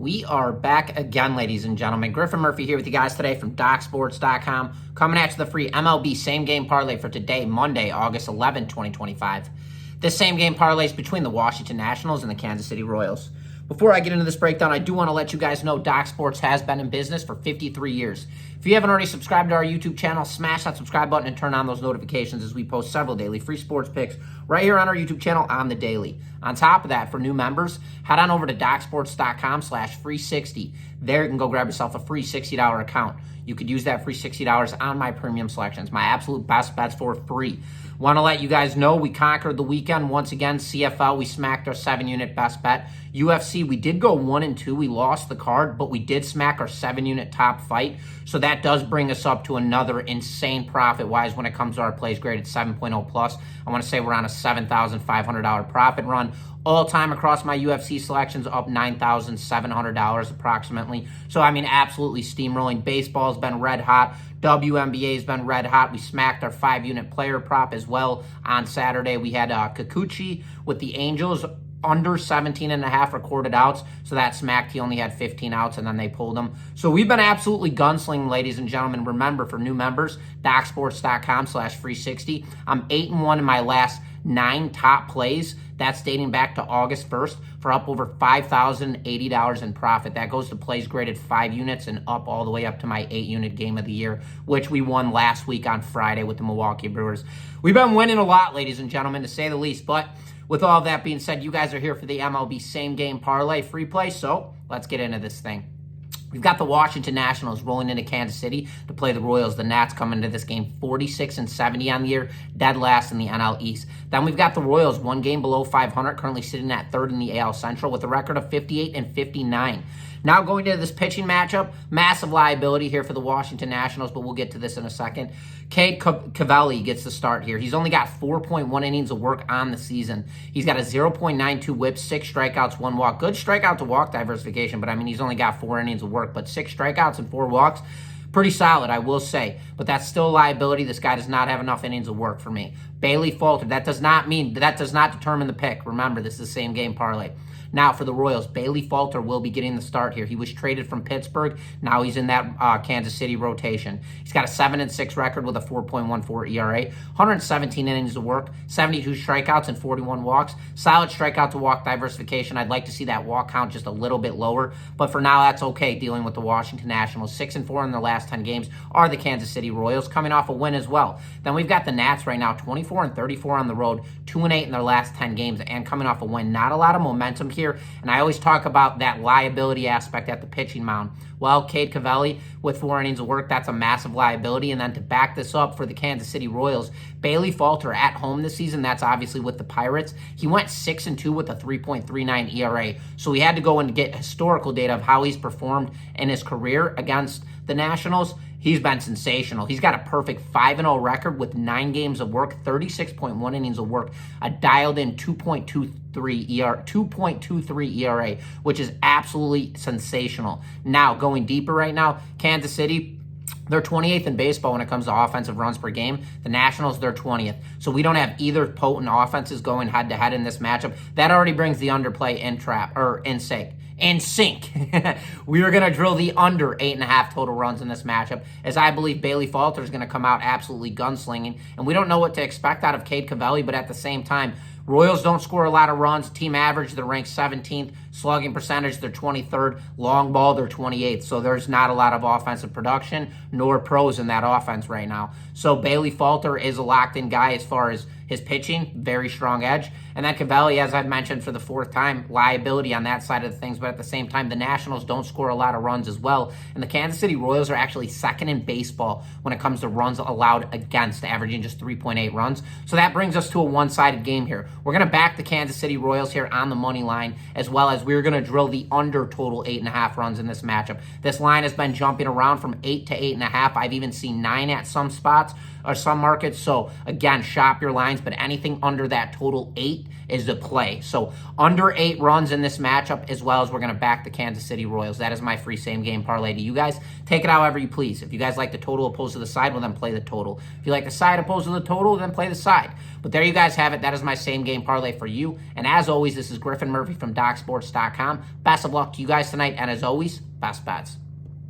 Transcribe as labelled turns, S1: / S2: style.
S1: We are back again, ladies and gentlemen. Griffin Murphy here with you guys today from DocSports.com, coming at you the free MLB same-game parlay for today, Monday, August 11, 2025. This same-game parlay is between the Washington Nationals and the Kansas City Royals. Before I get into this breakdown, I do want to let you guys know Doc Sports has been in business for 53 years. If you haven't already subscribed to our YouTube channel, smash that subscribe button and turn on those notifications as we post several daily free sports picks right here on our YouTube channel on the daily. On top of that, for new members, head on over to DocSports.com/free60. There you can go grab yourself a free $60 account. You could use that free $60 on my premium selections, my absolute best bets for free. Want to let you guys know we conquered the weekend once again. CFL, we smacked our 7-unit best bet. UFC, we did go 1-2. We lost the card, but we did smack our 7-unit top fight. So that does bring us up to another insane profit-wise when it comes to our plays graded 7.0 plus. I want to say we're on a $7,500 profit run. All time across my UFC selections, up $9,700 approximately. So, I mean, absolutely steamrolling. Baseball's been red hot. WNBA's been red hot. We smacked our 5-unit player prop as well on Saturday. We had Kikuchi with the Angels under 17.5 recorded outs. So that smacked. He only had 15 outs, and then they pulled him. So we've been absolutely gunslinging, ladies and gentlemen. Remember, for new members, DocSports.com/free60. I'm 8-1 in my last 9 top plays. That's dating back to August 1st for up over $5,080 in profit. That goes to plays graded 5 units and up all the way up to my 8-unit game of the year, which we won last week on Friday with the Milwaukee Brewers. We've been winning a lot, ladies and gentlemen, to say the least. But with all that being said, you guys are here for the MLB same-game parlay free play, so let's get into this thing. We've got the Washington Nationals rolling into Kansas City to play the Royals. The Nats come into this game 46-70 on the year, dead last in the NL East. Then we've got the Royals, 1 game below 500, currently sitting at 3rd in the AL Central with a record of 58-59. Now going to this pitching matchup, massive liability here for the Washington Nationals, but we'll get to this in a second. Cade Cavalli gets the start here. He's only got 4.1 innings of work on the season. He's got a 0.92 whip, 6 strikeouts, 1 walk. Good strikeout to walk diversification, but I mean, he's only got 4 innings of work, but 6 strikeouts and 4 walks. Pretty solid, I will say, but that's still a liability. This guy does not have enough innings of work for me. Bailey Falter, that does not determine the pick. Remember, this is the same game parlay. Now for the Royals, Bailey Falter will be getting the start here. He was traded from Pittsburgh. Now he's in that Kansas City rotation. He's got a 7-6 record with a 4.14 ERA, 117 innings of work, 72 strikeouts and 41 walks. Solid strikeout to walk diversification. I'd like to see that walk count just a little bit lower, but for now that's okay dealing with the Washington Nationals. 6-4 in their last 10 games are the Kansas City Royals, coming off a win as well. Then we've got the Nats right now, 24-34 on the road, 2-8 in their last 10 games, and coming off a win. Not a lot of momentum here. And I always talk about that liability aspect at the pitching mound. Well, Cade Cavalli with 4 innings of work, that's a massive liability. And then to back this up for the Kansas City Royals, Bailey Falter at home this season, that's obviously with the Pirates. He went 6-2 with a 3.39 ERA. So we had to go and get historical data of how he's performed in his career against the Nationals. He's been sensational. He's got a perfect 5-0 record with 9 games of work, 36.1 innings of work, a dialed-in 2.23 ERA, which is absolutely sensational. Now, going deeper right now, Kansas City, they're 28th in baseball when it comes to offensive runs per game. The Nationals, they're 20th. So we don't have either potent offenses going head-to-head in this matchup. That already brings the underplay in sync. We are going to drill the under 8.5 total runs in this matchup, as I believe Bailey Falter is going to come out absolutely gunslinging. And we don't know what to expect out of Cade Cavalli, but at the same time, Royals don't score a lot of runs. Team average, they're ranked 17th. Slugging percentage, they're 23rd. Long ball, they're 28th. So there's not a lot of offensive production nor pros in that offense right now. So Bailey Falter is a locked-in guy as far as his pitching, very strong edge. And then Cavalli, as I've mentioned for the 4th time, liability on that side of things. But at the same time, the Nationals don't score a lot of runs as well. And the Kansas City Royals are actually 2nd in baseball when it comes to runs allowed against, averaging just 3.8 runs. So that brings us to a one-sided game here. We're going to back the Kansas City Royals here on the money line, as well as we're going to drill the under total 8.5 runs in this matchup. This line has been jumping around from 8 to 8.5. I've even seen 9 at some spots or some markets. So again, shop your lines, but anything under that total 8 8 is the play. So under 8 runs in this matchup, as well as we're going to back the Kansas City Royals. That is my free same game parlay to you guys. Take it however you please. If you guys like the total opposed to the side, well, then play the total. If you like the side opposed to the total, then play the side. But there you guys have it. That is my same game parlay for you. And as always, this is Griffin Murphy from DocSports.com. Best of luck to you guys tonight. And as always, best bets.